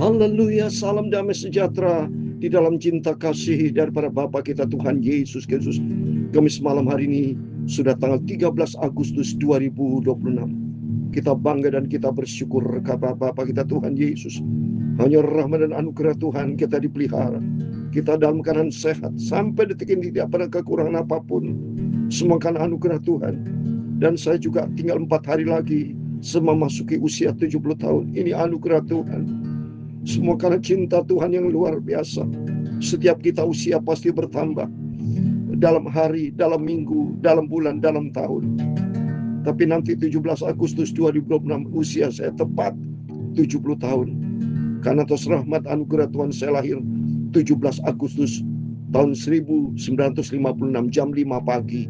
Haleluya, salam damai sejahtera di dalam cinta kasih daripada Bapa kita Tuhan Yesus Kristus. Kamis malam hari ini sudah tanggal 13 Agustus 2026. Kita bangga dan kita bersyukur kepada Bapa kita Tuhan Yesus. Hanya rahmat dan anugerah Tuhan kita dipelihara. Kita dalam keadaan sehat sampai detik ini tidak pernah kekurangan apapun. Semua karena anugerah Tuhan. Dan saya juga tinggal 4 hari lagi memasuki usia 70 tahun. Ini anugerah Tuhan. Semua karena cinta Tuhan yang luar biasa. Setiap kita usia pasti bertambah. Dalam hari, dalam minggu, dalam bulan, dalam tahun. Tapi nanti 17 Agustus 2026 usia saya tepat 70 tahun. Karena atas rahmat anugerah Tuhan saya lahir 17 Agustus tahun 1956 jam 5 pagi.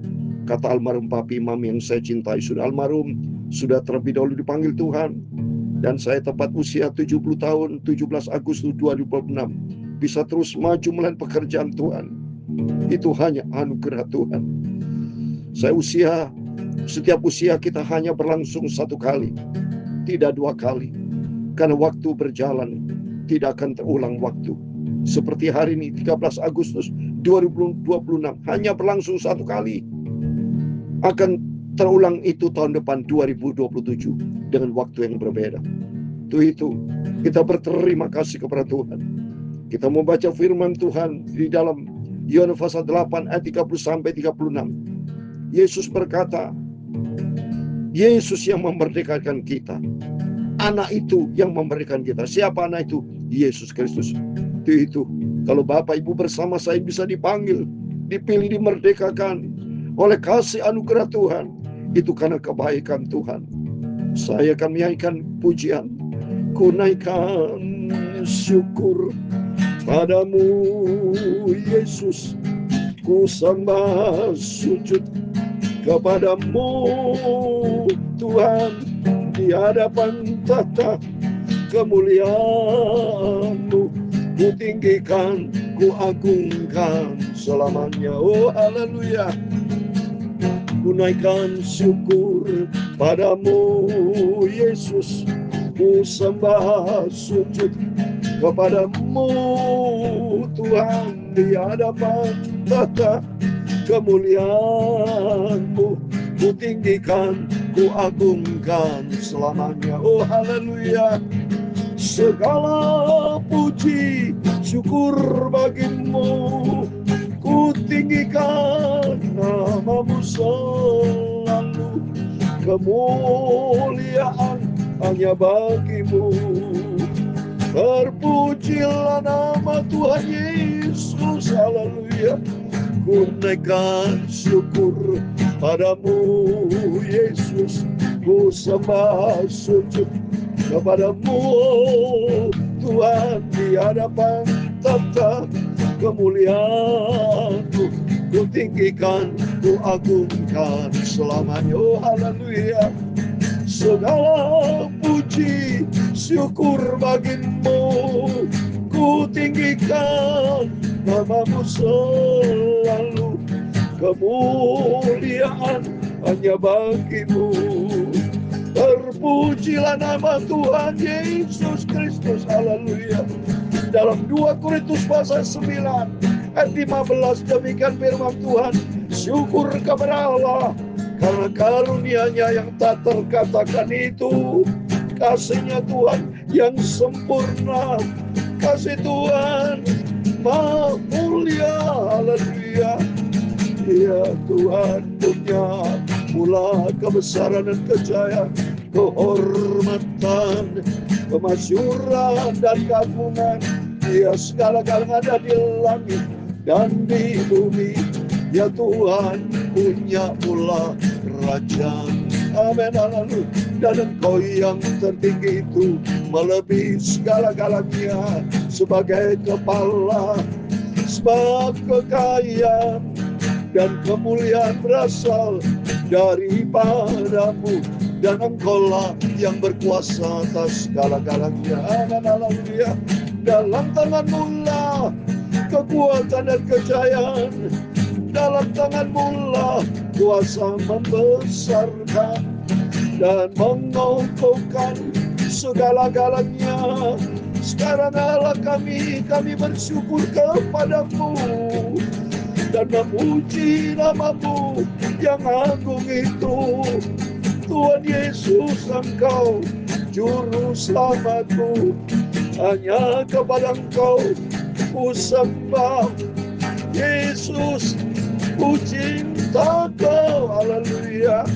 Kata almarhum Papi Imam yang saya cintai sudah almarhum, sudah terlebih dahulu dipanggil Tuhan. Dan saya tepat usia 70 tahun 17 Agustus 2026 bisa terus maju melakukan pekerjaan Tuhan. Itu hanya anugerah Tuhan. Setiap usia kita hanya berlangsung 1 kali, tidak 2 kali. Karena waktu berjalan, tidak akan terulang waktu. Seperti hari ini 13 Agustus 2026 hanya berlangsung 1 kali. Akan terulang itu tahun depan 2027 dengan waktu yang berbeda. Itu kita berterima kasih kepada Tuhan. Kita membaca firman Tuhan di dalam Yohanes pasal 8 ayat 30 sampai 36. Yesus berkata, Yesus yang memerdekakan kita. Anak itu yang memerdekakan kita. Siapa anak itu? Yesus Kristus. Itu kalau Bapak Ibu bersama saya bisa dipanggil, dipilih, dimerdekakan oleh kasih anugerah Tuhan. Itu karena kebaikan Tuhan. Saya akan menyanyikan pujian. Ku naikkan syukur padamu Yesus. Ku sembah sujud kepadamu Tuhan. Di hadapan tahta kemuliaan-Mu. Ku tinggikan, ku agungkan selamanya. Oh haleluya. Ku naikkan syukur padamu Yesus. Ku sembah sujud kepadamu Tuhan. Di hadapan tahta kemuliaan-Mu. Ku tinggikan, ku agungkan selamanya. Oh haleluya. Segala puji syukur bagimu. Ku tinggikan nama-Mu selalu. Kemuliaan hanya bagi-Mu. Terpujilah nama Tuhan Yesus. Haleluya. Ku naikkan syukur padamu Yesus. Ku sembah sujud kepadamu Tuhan. Di hadapan tahta kemuliaan-Mu. Ku tinggikan, ku agungkan selamanya. Oh haleluya. Segala puji syukur bagimu. Ku tinggikan nama-Mu selalu. Kemuliaan hanya bagi-Mu. Terpujilah nama Tuhan Yesus Kristus. Haleluya. Dalam 2 Korintus pasal 9 ayat 15 demikian firman Tuhan. Syukur kepada Allah karena karunia-Nya yang tak terkatakan itu. Kasih-Nya Tuhan yang sempurna. Kasih Tuhan maha mulia. Haleluya. Ya Tuhan punya mula kebesaran dan kejayaan, kehormatan, kemasyuran dan keagungan. Ya segala-galanya ada di langit dan di bumi. Ya Tuhan punya mula kerajaan. Amin. Haleluya. Dan Engkau yang tertinggi itu melebihi segala-galanya. Sebagai kepala, sebab kekayaan dan kemuliaan berasal daripada-Mu. Dan Engkau-lah yang berkuasa atas segala-galanya. Amin. Haleluya. Dalam tangan-Mu lah kekuatan dan kejayaan. Dalam tangan-Mu lah kuasa membesarkan dan mengokohkan segala-galanya. Sekarang Allah kami bersyukur kepadamu dan memuji nama-Mu yang agung itu. Tuhan Yesus, Engkau Juru Selamatku, hanya kepada Engkau ku sembah. Yesus, ku cinta Kau, haleluya.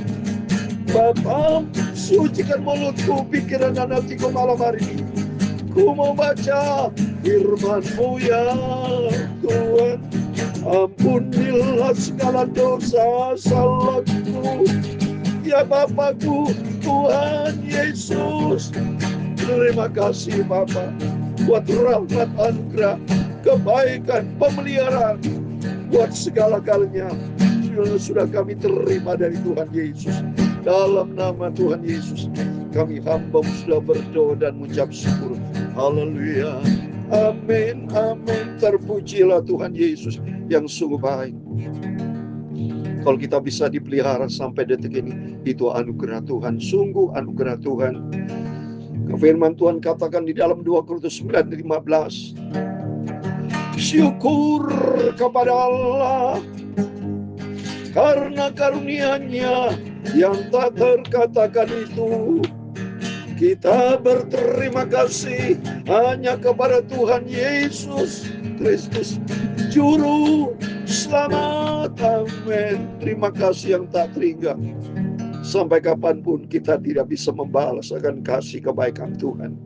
Bapa, sucikan mulutku, pikiran dan hatiku malam hari ini. Ku mau baca firman-Mu ya Tuhan. Ampunilah segala dosa salahku ya Bapakku, Tuhan Yesus. Terima kasih Bapa buat rahmat anugerah, kebaikan, pemeliharaan, buat segala-galanya sudah kami terima dari Tuhan Yesus. Dalam nama Tuhan Yesus kami hamba sudah berdoa dan mengucap syukur. Haleluya. Amin, amin. Terpujilah Tuhan Yesus yang sungguh baik. Kalau kita bisa dipelihara sampai detik ini, itu anugerah Tuhan, sungguh anugerah Tuhan. Firman Tuhan katakan di dalam 2 Korintus 9:15, syukur kepada Allah karena karunia-Nya yang tak terkatakan itu. Kita berterima kasih hanya kepada Tuhan Yesus Kristus, Juru Selamat. Amin. Terima kasih yang tak terhingga. Sampai kapanpun kita tidak bisa membalas akan kasih kebaikan Tuhan.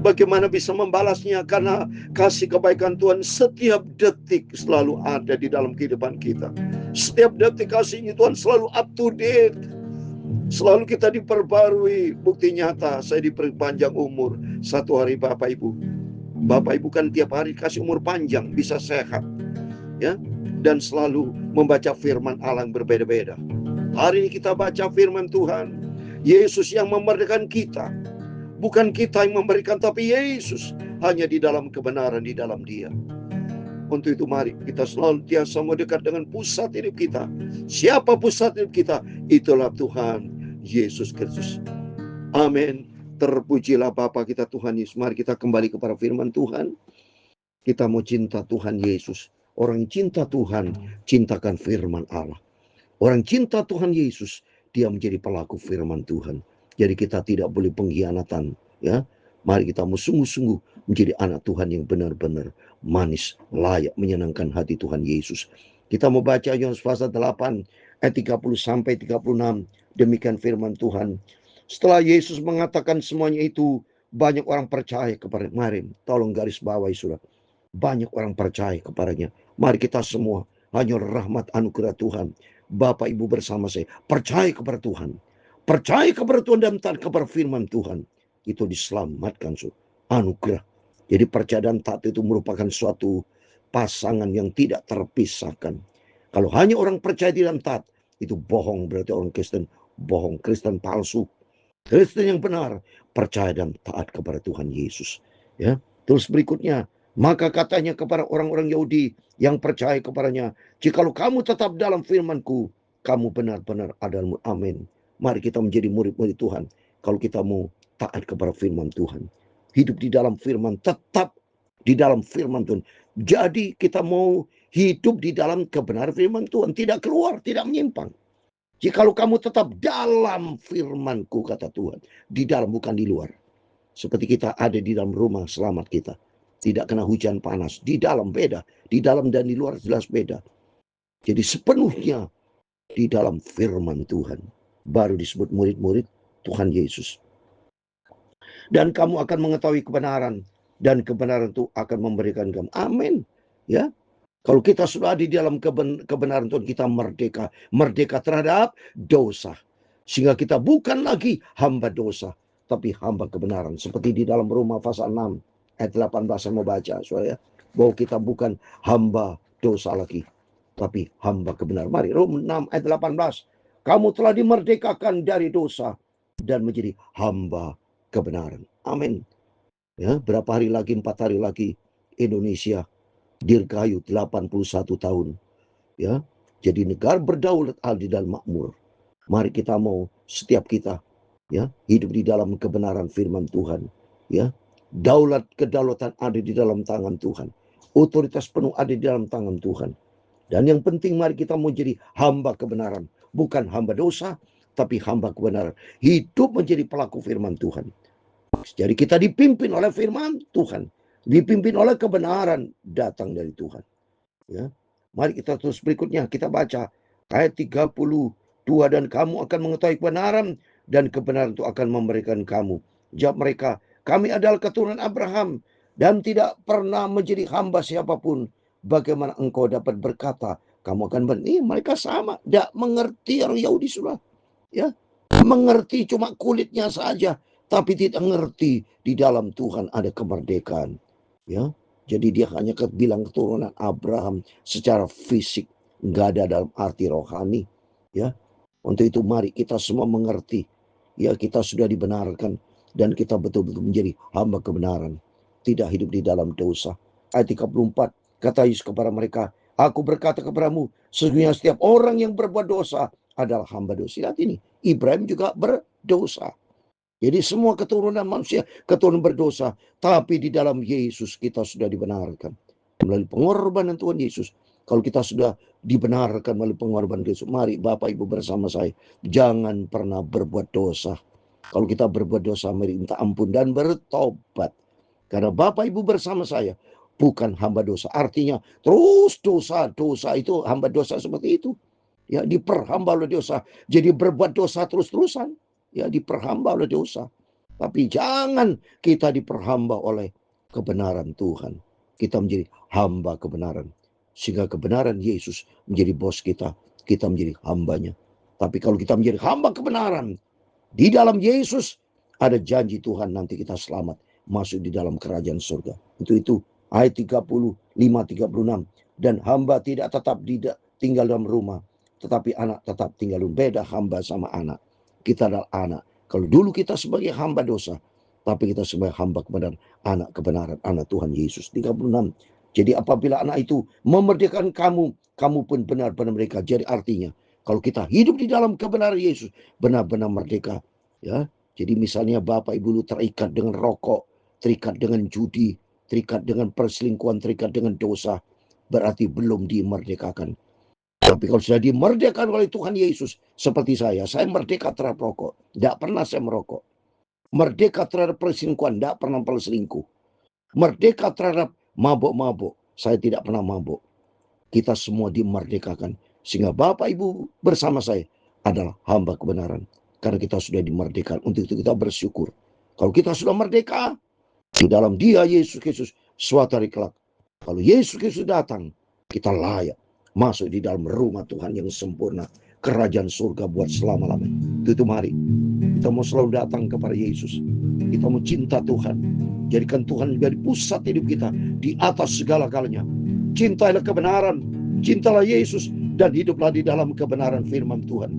Bagaimana bisa membalasnya? Karena kasih kebaikan Tuhan setiap detik selalu ada di dalam kehidupan kita. Setiap detik kasihnya Tuhan selalu up to date. Selalu kita diperbarui. Bukti nyata saya diperpanjang umur 1 hari Bapak Ibu. Bapak Ibu kan tiap hari kasih umur panjang, bisa sehat, ya, dan selalu membaca firman Allah yang berbeda-beda. Hari ini kita baca firman Tuhan. Yesus yang memerdekakan kita, bukan kita yang memberikan, tapi Yesus hanya di dalam kebenaran, di dalam Dia. Untuk itu mari kita selalu tiasa mendekat dengan pusat hidup kita. Siapa pusat hidup kita? Itulah Tuhan Yesus Kristus. Amin. Terpujilah Bapa kita Tuhan Yesus. Mari kita kembali kepada firman Tuhan. Kita mau cinta Tuhan Yesus. Orang yang cinta Tuhan, cintakan firman Allah. Orang cinta Tuhan Yesus, dia menjadi pelaku firman Tuhan. Jadi kita tidak boleh pengkhianatan, ya. Mari kita mau sungguh-sungguh menjadi anak Tuhan yang benar-benar manis, layak menyenangkan hati Tuhan Yesus. Kita mau baca Yohanes pasal 8 ayat 30 sampai 36. Demikian firman Tuhan. Setelah Yesus mengatakan semuanya itu, banyak orang percaya kepada. Mari, tolong garis bawahi sudah. Banyak orang percaya kepadanya. Mari kita semua, hanya rahmat anugerah Tuhan. Bapak Ibu bersama saya, percaya kepada Tuhan. Percaya kepada Tuhan dan taat kepada firman Tuhan. Itu diselamatkan, anugerah. Jadi percaya dan taat itu merupakan suatu pasangan yang tidak terpisahkan. Kalau hanya orang percaya dan taat, itu bohong, berarti orang Kristen bohong, Kristen palsu. Kristen yang benar, percaya dan taat kepada Tuhan Yesus. Ya, terus berikutnya, maka katanya kepada orang-orang Yahudi yang percaya kepadanya, jikalau kamu tetap dalam firman-Ku, kamu benar-benar adalah amin. Mari kita menjadi murid-murid Tuhan. Kalau kita mau taat kepada firman Tuhan, hidup di dalam firman, tetap di dalam firman Tuhan. Jadi kita mau hidup di dalam kebenaran firman Tuhan, tidak keluar, tidak menyimpang. Jikalau kamu tetap dalam firman-Ku, kata Tuhan, di dalam bukan di luar. Seperti kita ada di dalam rumah selamat kita, tidak kena hujan panas. Di dalam beda, di dalam dan di luar jelas beda. Jadi sepenuhnya di dalam firman Tuhan, baru disebut murid-murid Tuhan Yesus. Dan kamu akan mengetahui kebenaran, dan kebenaran itu akan memberikan kamu. Amin. Ya. Kalau kita sudah di dalam kebenaran Tuhan, kita merdeka. Merdeka terhadap dosa. Sehingga kita bukan lagi hamba dosa, tapi hamba kebenaran. Seperti di dalam Roma pasal 6 ayat 18 saya mau baca, soalnya bahwa kita bukan hamba dosa lagi, tapi hamba kebenaran. Mari, Roma 6 ayat 18. Kamu telah dimerdekakan dari dosa dan menjadi hamba kebenaran. Amin. Ya, berapa hari lagi, 4 hari lagi, Indonesia dirgayu 81 tahun. Ya, jadi negara berdaulat adil dan makmur. Mari kita mau setiap kita, ya, hidup di dalam kebenaran firman Tuhan, ya. Daulat kedaulatan ada di dalam tangan Tuhan. Otoritas penuh ada di dalam tangan Tuhan. Dan yang penting mari kita mau jadi hamba kebenaran. Bukan hamba dosa, tapi hamba kebenaran. Hidup menjadi pelaku firman Tuhan. Jadi kita dipimpin oleh firman Tuhan. Dipimpin oleh kebenaran datang dari Tuhan. Ya. Mari kita terus berikutnya. Kita baca ayat 32. Dan kamu akan mengetahui kebenaran. Dan kebenaran itu akan memberikan kamu. Jawab mereka, kami adalah keturunan Abraham. Dan tidak pernah menjadi hamba siapapun. Bagaimana engkau dapat berkata, kamu akan mereka sama. Tidak mengerti orang Yahudi sudah. Ya, mengerti cuma kulitnya saja. Tapi tidak mengerti di dalam Tuhan ada kemerdekaan. Ya, jadi dia hanya bilang keturunan Abraham secara fisik. Nggak ada dalam arti rohani. Ya, untuk itu mari kita semua mengerti. Ya, kita sudah dibenarkan. Dan kita betul-betul menjadi hamba kebenaran. Tidak hidup di dalam dosa. Ayat 34. Kata Yesus kepada mereka, aku berkata kepadamu, sesungguhnya setiap orang yang berbuat dosa adalah hamba dosa. Lihat ini, Ibrahim juga berdosa. Jadi semua keturunan manusia, keturunan berdosa. Tapi di dalam Yesus kita sudah dibenarkan. Melalui pengorbanan Tuhan Yesus. Kalau kita sudah dibenarkan melalui pengorbanan Yesus, mari Bapak Ibu bersama saya, jangan pernah berbuat dosa. Kalau kita berbuat dosa, mari minta ampun dan bertobat. Karena Bapak Ibu bersama saya, bukan hamba dosa. Artinya terus dosa itu hamba dosa seperti itu. Ya, diperhamba oleh dosa. Jadi berbuat dosa terus-terusan. Ya, diperhamba oleh dosa. Tapi jangan kita diperhamba oleh kebenaran Tuhan. Kita menjadi hamba kebenaran. Sehingga kebenaran Yesus menjadi bos kita. Kita menjadi hambanya. Tapi kalau kita menjadi hamba kebenaran, di dalam Yesus ada janji Tuhan nanti kita selamat. Masuk di dalam kerajaan surga. Itu ayat 35-36. Dan hamba tidak tetap tinggal dalam rumah. Tetapi anak tetap tinggal. Beda hamba sama anak. Kita adalah anak. Kalau dulu kita sebagai hamba dosa. Tapi kita sebagai hamba kebenaran. Anak kebenaran. Anak Tuhan Yesus. 36. Jadi apabila anak itu memerdekakan kamu. Kamu pun benar-benar merdeka. Jadi artinya. Kalau kita hidup di dalam kebenaran Yesus. Benar-benar merdeka. Ya. Jadi misalnya Bapak Ibu terikat dengan rokok. Terikat dengan judi. Terikat dengan perselingkuhan. Terikat dengan dosa. Berarti belum dimerdekakan. Tapi kalau sudah dimerdekakan oleh Tuhan Yesus, seperti saya merdeka terhadap rokok. Tidak pernah saya merokok. Merdeka terhadap perselingkuhan, tidak pernah berselingkuh. Merdeka terhadap mabuk-mabuk, saya tidak pernah mabuk. Kita semua dimerdekakan. Sehingga Bapak Ibu bersama saya adalah hamba kebenaran. Karena kita sudah dimerdekakan. Untuk itu kita bersyukur. Kalau kita sudah merdeka, di dalam Dia Yesus Kristus, suatu hari kelak, kalau Yesus Kristus datang, kita layak masuk di dalam rumah Tuhan yang sempurna. Kerajaan surga buat selama-lamanya. Itu mari. Kita mau selalu datang kepada Yesus. Kita mau cinta Tuhan. Jadikan Tuhan menjadi pusat hidup kita. Di atas segala-galanya. Cintailah kebenaran. Cintalah Yesus. Dan hiduplah di dalam kebenaran firman Tuhan.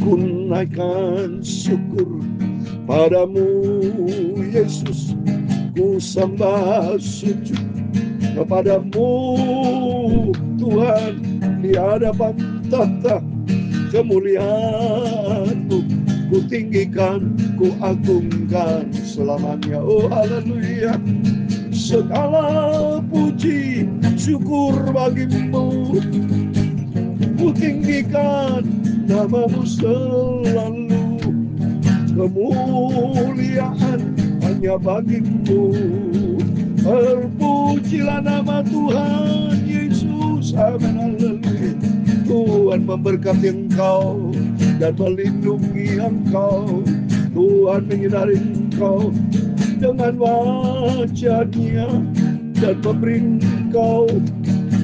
Ku naikkan syukur padamu Yesus. Ku sembah sujud kepadamu Tuhan di hadapan tahta kemuliaan-Mu. Ku tinggikan, ku agungkan selamanya. Oh haleluya. Segala puji syukur bagimu. Ku tinggikan nama-Mu selalu. Kemuliaan hanya bagimu. Terpujilah nama Tuhan Yesus. Amin. Haleluya. Tuhan memberkati engkau dan melindungi engkau. Tuhan menyinari engkau dengan wajah-Nya dan memberi engkau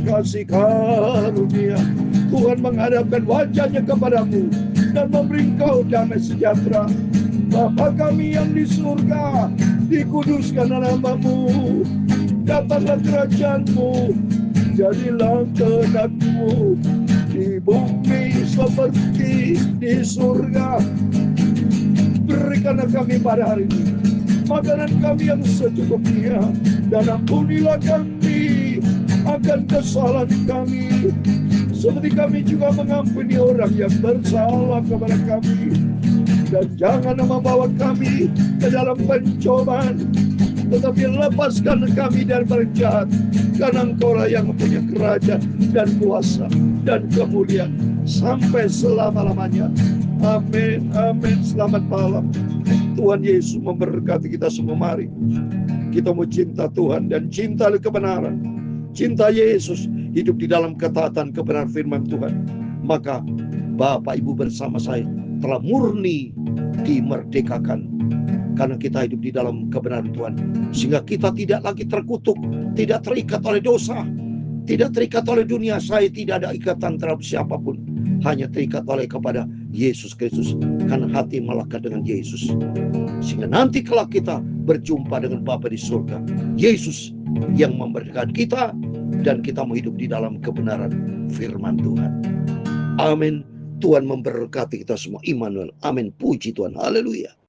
kasih karunia. Tuhan menghadapkan wajah-Nya kepadamu dan memberi engkau damai sejahtera. Bapa kami yang di surga, dikuduskan nama-Mu, datanglah kerajaan-Mu, jadilah kehendak-Mu di bumi seperti di surga. Berikanlah kami pada hari ini makanan kami yang secukupnya, dan ampunilah kami akan kesalahan kami, seperti kami juga mengampuni orang yang bersalah kepada kami. Dan jangan membawa kami ke dalam pencobaan, tetapi lepaskan kami dari barang jahat, karena Engkaulah yang mempunyai kerajaan dan kuasa dan kemuliaan sampai selama-lamanya. Amin, amin. Selamat malam. Tuhan Yesus memberkati kita semua. Mari kita mau cinta Tuhan dan cinta kebenaran. Cinta Yesus, hidup di dalam ketaatan kebenaran firman Tuhan. Maka Bapak Ibu bersama saya telah murni dimerdekakan, karena kita hidup di dalam kebenaran Tuhan. Sehingga kita tidak lagi terkutuk, tidak terikat oleh dosa, tidak terikat oleh dunia. Saya tidak ada ikatan terhadap siapapun, hanya terikat oleh kepada Yesus Kristus, karena hati melekat dengan Yesus. Sehingga nanti kalau kita berjumpa dengan Bapa di surga, Yesus yang memberkati kita, dan kita mau hidup di dalam kebenaran firman Tuhan. Amin. Tuhan memberkati kita semua. Immanuel. Amin. Puji Tuhan. Haleluya.